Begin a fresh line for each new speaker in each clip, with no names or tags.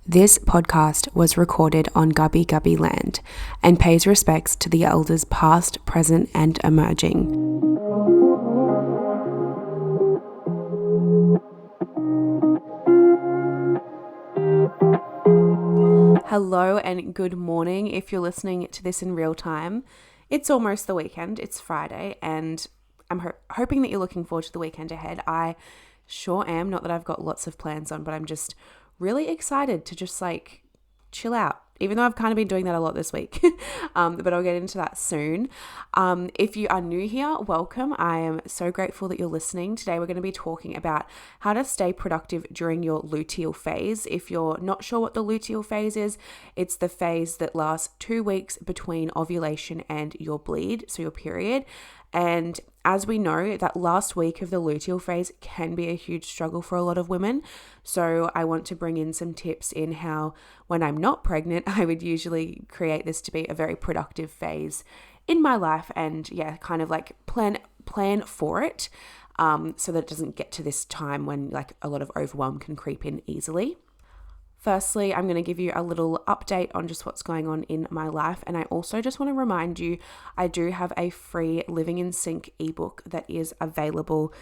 This podcast was recorded on Gubby Gubby land and pays respects to the elders past, present, and emerging. Hello and good morning if you're listening to this in real time. It's almost the weekend, it's Friday, and I'm hoping that you're looking forward to the weekend ahead. I sure am, not that I've got lots of plans on, but I'm just really excited to just chill out, even though I've kind of been doing that a lot this week. But I'll get into that soon. If you are new here, welcome. I am so grateful that you're listening. Today we're going to be talking about how to stay productive during your luteal phase. If you're not sure what the luteal phase is, it's the phase that lasts 2 weeks between ovulation and your bleed, so your period. And as we know, that last week of the luteal phase can be a huge struggle for a lot of women. So I want to bring in some tips in how, when I'm not pregnant, I would usually create this to be a very productive phase in my life and kind of plan for it, so that it doesn't get to this time when a lot of overwhelm can creep in easily. Firstly, I'm going to give you a little update on just what's going on in my life. And I also just want to remind you, I do have a free Living in Sync ebook that is available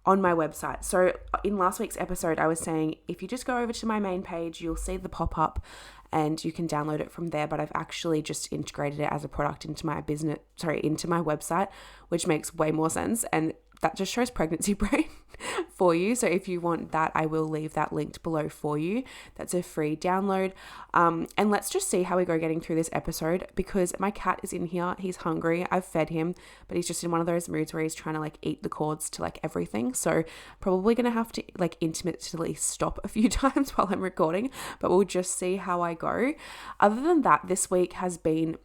on my website. So in last week's episode, I was saying, if you just go over to my main page, you'll see the pop-up and you can download it from there. But I've actually just integrated it as a product into my website, which makes way more sense. And that just shows pregnancy brain for you. So if you want that, I will leave that linked below for you. That's a free download. And let's just see how we go getting through this episode, because my cat is in here. He's hungry. I've fed him, but he's just in one of those moods where he's trying to eat the cords to everything. So probably going to have to intermittently stop a few times while I'm recording, but we'll just see how I go. Other than that, this week has been,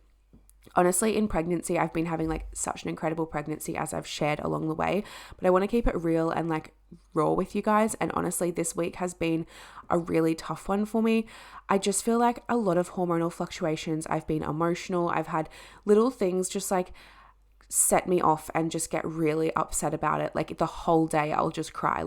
honestly, in pregnancy, I've been having such an incredible pregnancy, as I've shared along the way, but I want to keep it real and raw with you guys. And honestly, this week has been a really tough one for me. I just feel like a lot of hormonal fluctuations. I've been emotional. I've had little things just set me off and just get really upset about it. The whole day I'll just cry.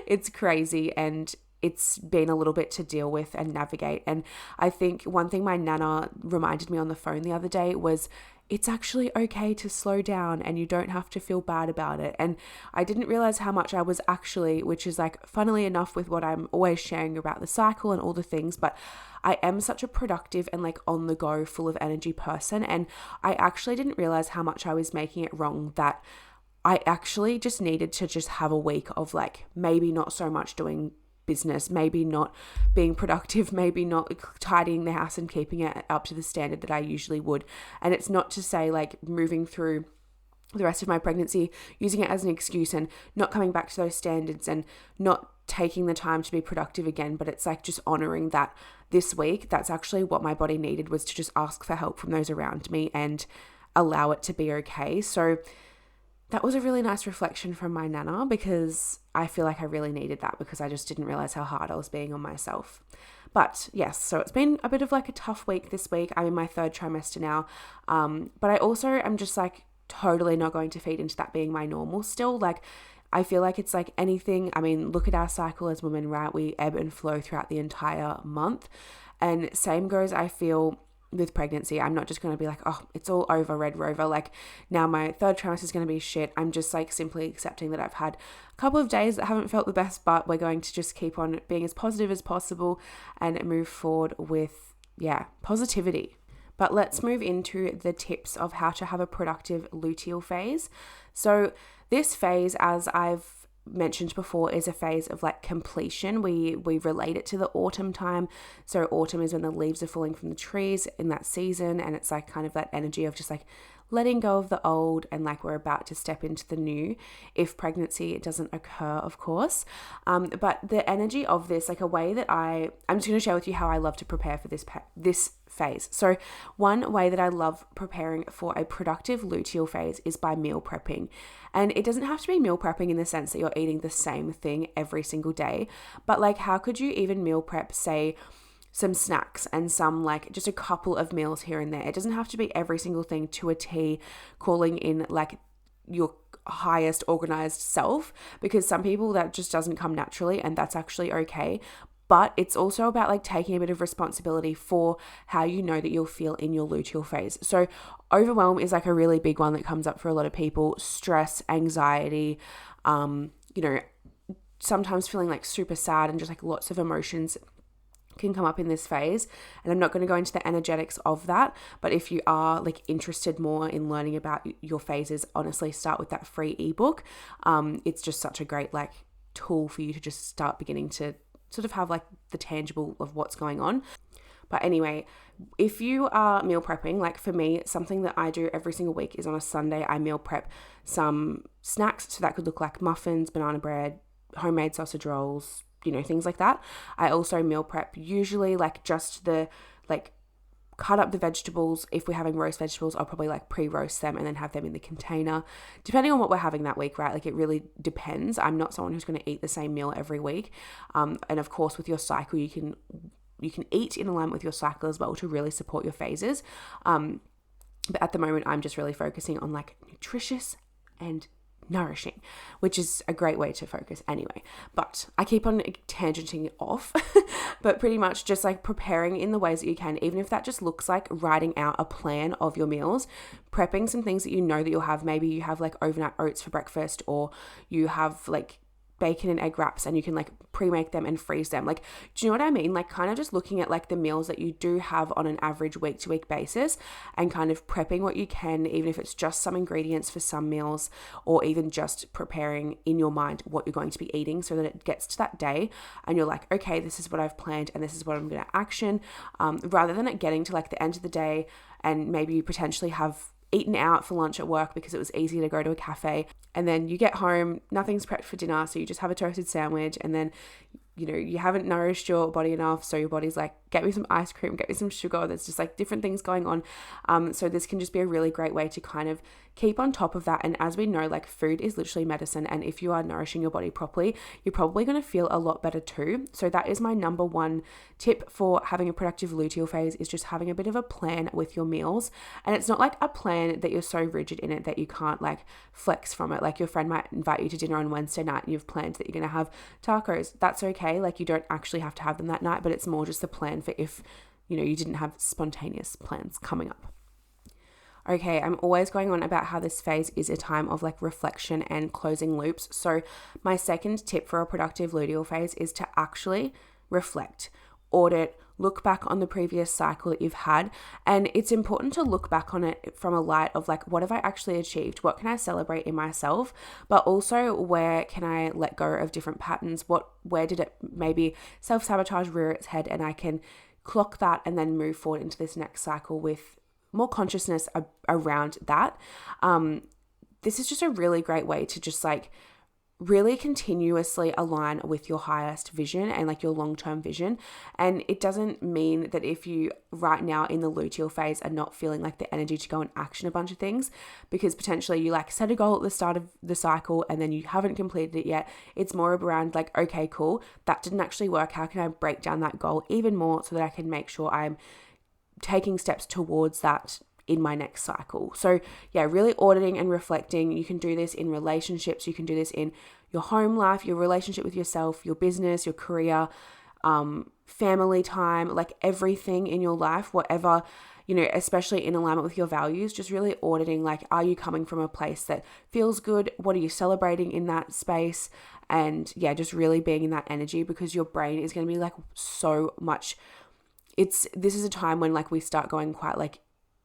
It's crazy, and it's been a little bit to deal with and navigate. And I think one thing my nana reminded me on the phone the other day was, it's actually okay to slow down and you don't have to feel bad about it. And I didn't realize how much I was actually, which is funnily enough with what I'm always sharing about the cycle and all the things, but I am such a productive and on the go, full of energy person. And I actually didn't realize how much I was making it wrong, that I actually just needed to just have a week of maybe not so much doing business, maybe not being productive, maybe not tidying the house and keeping it up to the standard that I usually would. And it's not to say moving through the rest of my pregnancy using it as an excuse and not coming back to those standards and not taking the time to be productive again, but it's just honoring that this week, that's actually what my body needed, was to just ask for help from those around me and allow it to be okay. So that was a really nice reflection from my nana, because I feel like I really needed that, because I just didn't realize how hard I was being on myself. But yes, so it's been a bit of a tough week this week. I'm in my 3rd trimester now. But I also am just totally not going to feed into that being my normal still. I feel like it's anything. I mean, look at our cycle as women, right? We ebb and flow throughout the entire month. And same goes, I feel, with pregnancy. I'm not just going to be oh, it's all over, Red Rover. Now my 3rd trimester is going to be shit. I'm just simply accepting that I've had a couple of days that haven't felt the best, but we're going to just keep on being as positive as possible and move forward with, positivity. But let's move into the tips of how to have a productive luteal phase. So this phase, as I've mentioned before, is a phase of completion. We relate it to the autumn time. So autumn is when the leaves are falling from the trees in that season, and it's kind of that energy of just letting go of the old and we're about to step into the new, if pregnancy doesn't occur, of course. But the energy of this, a way that I'm just going to share with you how I love to prepare for this phase. So one way that I love preparing for a productive luteal phase is by meal prepping. And it doesn't have to be meal prepping in the sense that you're eating the same thing every single day, but how could you even meal prep, say, some snacks and some just a couple of meals here and there? It doesn't have to be every single thing to a T, calling in your highest organized self, because some people that just doesn't come naturally, and that's actually okay. But it's also about like taking a bit of responsibility for how you know that you'll feel in your luteal phase. So overwhelm is like a really big one that comes up for a lot of people. Stress, anxiety, sometimes feeling like super sad and just like lots of emotions can come up in this phase. And I'm not going to go into the energetics of that, but if you are like interested more in learning about your phases, honestly start with that free ebook. It's just such a great like tool for you to just start beginning to sort of have like the tangible of what's going on. But anyway, if you are meal prepping, like for me, something that I do every single week is on a Sunday, I meal prep some snacks. So that could look like muffins, banana bread, homemade sausage rolls, things like that. I also meal prep usually like just the like cut up the vegetables. If we're having roast vegetables, I'll probably like pre-roast them and then have them in the container, depending on what we're having that week, right? Like it really depends. I'm not someone who's going to eat the same meal every week. And of course with your cycle, you can eat in alignment with your cycle as well to really support your phases. But at the moment, I'm just really focusing on like nutritious and nourishing, which is a great way to focus anyway. But I keep on tangenting off, but pretty much just like preparing in the ways that you can, even if that just looks like writing out a plan of your meals, prepping some things that you know that you'll have. Maybe you have like overnight oats for breakfast, or you have like bacon and egg wraps and you can like pre-make them and freeze them. Like, do you know what I mean? Like kind of just looking at like the meals that you do have on an average week to week basis and kind of prepping what you can, even if it's just some ingredients for some meals, or even just preparing in your mind what you're going to be eating so that it gets to that day and you're like, okay, this is what I've planned and this is what I'm going to action, rather than it getting to like the end of the day and maybe you potentially have eaten out for lunch at work because it was easy to go to a cafe, and then you get home, nothing's prepped for dinner, so you just have a toasted sandwich, and then you haven't nourished your body enough, so your body's like, get me some ice cream, get me some sugar. There's just like different things going on. So this can just be a really great way to kind of keep on top of that. And as we know, like food is literally medicine, and if you are nourishing your body properly, you're probably going to feel a lot better too. So that is my number one tip for having a productive luteal phase, is just having a bit of a plan with your meals. And it's not like a plan that you're so rigid in it that you can't like flex from it. Like your friend might invite you to dinner on Wednesday night and you've planned that you're going to have tacos. That's okay. Like you don't actually have to have them that night, but it's more just the plan for if you didn't have spontaneous plans coming up. Okay, I'm always going on about how this phase is a time of like reflection and closing loops. So my second tip for a productive luteal phase is to actually reflect, audit, look back on the previous cycle that you've had. And it's important to look back on it from a light of like, what have I actually achieved? What can I celebrate in myself? But also, where can I let go of different patterns? Where did it maybe self-sabotage rear its head, and I can clock that and then move forward into this next cycle with more consciousness around that. This is just a really great way to just like really continuously align with your highest vision and like your long-term vision. And it doesn't mean that if you right now in the luteal phase are not feeling like the energy to go and action a bunch of things, because potentially you like set a goal at the start of the cycle and then you haven't completed it yet. It's more around like, okay, cool, that didn't actually work. How can I break down that goal even more so that I can make sure I'm taking steps towards that in my next cycle? So yeah, really auditing and reflecting. You can do this in relationships. You can do this in your home life, your relationship with yourself, your business, your career, family time, like everything in your life, whatever, especially in alignment with your values, just really auditing, like, are you coming from a place that feels good? What are you celebrating in that space? And yeah, just really being in that energy, because your brain is going to be like so much. This is a time when like we start going quite like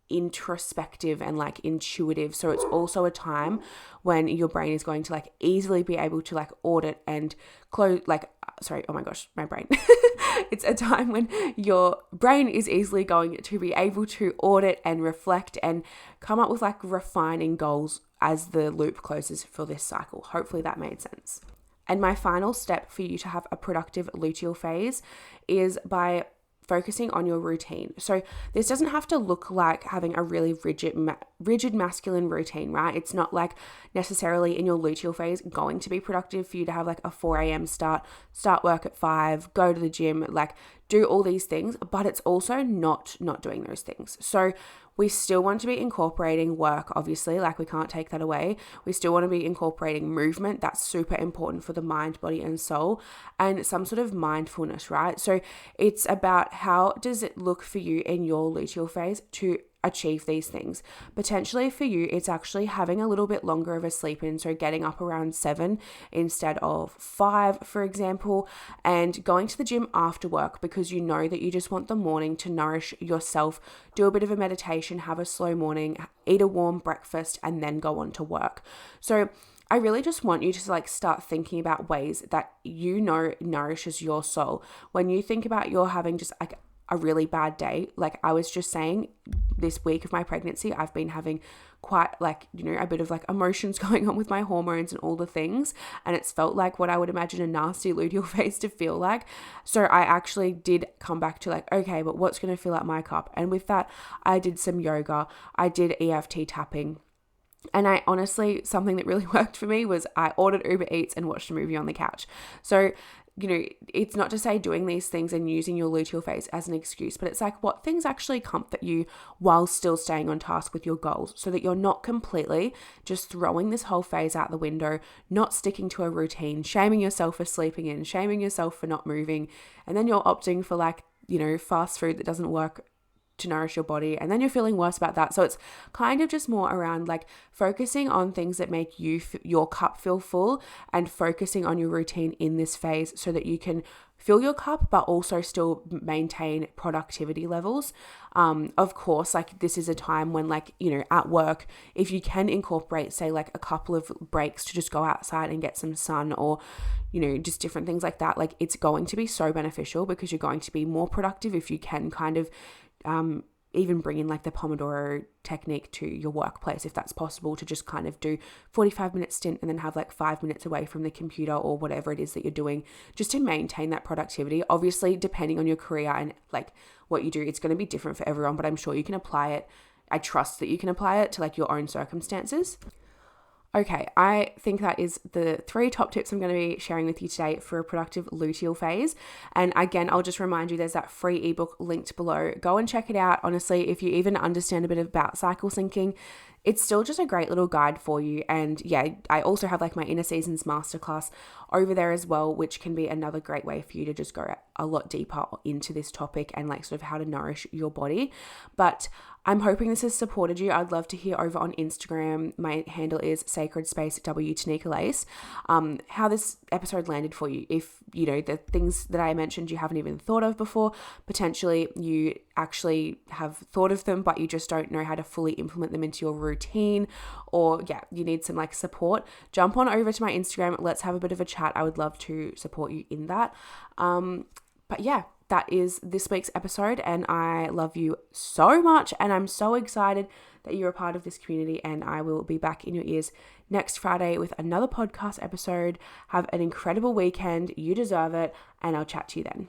introspective and like intuitive. So it's also a time when your brain is going to like easily be able to like audit and close, like, sorry, oh my gosh, my brain. It's a time when your brain is easily going to be able to audit and reflect and come up with like refining goals as the loop closes for this cycle. Hopefully that made sense. And my final step for you to have a productive luteal phase is by focusing on your routine. So this doesn't have to look like having a really rigid masculine routine, right? It's not like necessarily in your luteal phase going to be productive for you to have like a 4 a.m. start work at 5, go to the gym, like do all these things, but it's also not doing those things. So we still want to be incorporating work, obviously, like we can't take that away. We still want to be incorporating movement. That's super important for the mind, body, and soul, and some sort of mindfulness, right? So it's about how does it look for you in your luteal phase to achieve these things. Potentially for you, it's actually having a little bit longer of a sleep in, so getting up around 7 instead of 5, for example, and going to the gym after work because you know that you just want the morning to nourish yourself, do a bit of a meditation, have a slow morning, eat a warm breakfast, and then go on to work. So I really just want you to like start thinking about ways that you know nourishes your soul. When you think about you're having just like a really bad day, like I was just saying, this week of my pregnancy, I've been having quite like, a bit of like emotions going on with my hormones and all the things. And it's felt like what I would imagine a nasty luteal phase to feel like. So I actually did come back to like, okay, but what's going to fill up my cup? And with that, I did some yoga. I did EFT tapping. And I honestly, something that really worked for me was I ordered Uber Eats and watched a movie on the couch. So it's not to say doing these things and using your luteal phase as an excuse, but it's like what things actually comfort you while still staying on task with your goals so that you're not completely just throwing this whole phase out the window, not sticking to a routine, shaming yourself for sleeping in, shaming yourself for not moving. And then you're opting for like, fast food that doesn't work to nourish your body, and then you're feeling worse about that. So it's kind of just more around like focusing on things that make your cup feel full and focusing on your routine in this phase so that you can fill your cup but also still maintain productivity levels. Of course, like this is a time when like, at work, if you can incorporate say like a couple of breaks to just go outside and get some sun or just different things like that, like it's going to be so beneficial because you're going to be more productive if you can kind of even bring in like the Pomodoro technique to your workplace, if that's possible, to just kind of do 45-minute stint and then have like 5 minutes away from the computer or whatever it is that you're doing, just to maintain that productivity. Obviously, depending on your career and like what you do, it's going to be different for everyone, but I'm sure you can apply it. I trust that you can apply it to like your own circumstances. Okay, I think that is the 3 top tips I'm going to be sharing with you today for a productive luteal phase. And again, I'll just remind you, there's that free ebook linked below. Go and check it out. Honestly, if you even understand a bit about cycle syncing, it's still just a great little guide for you. And yeah, I also have like my Inner Seasons masterclass over there as well, which can be another great way for you to just go a lot deeper into this topic and like sort of how to nourish your body. But I'm hoping this has supported you. I'd love to hear over on Instagram. My handle is Sacred Space W Tanika Lace. How this episode landed for you. If the things that I mentioned you haven't even thought of before, potentially you actually have thought of them, but you just don't know how to fully implement them into your routine, or you need some like support. Jump on over to my Instagram. Let's have a bit of a chat. I would love to support you in that. But yeah, that is this week's episode, and I love you so much, and I'm so excited that you're a part of this community, and I will be back in your ears next Friday with another podcast episode. Have an incredible weekend. You deserve it, and I'll chat to you then.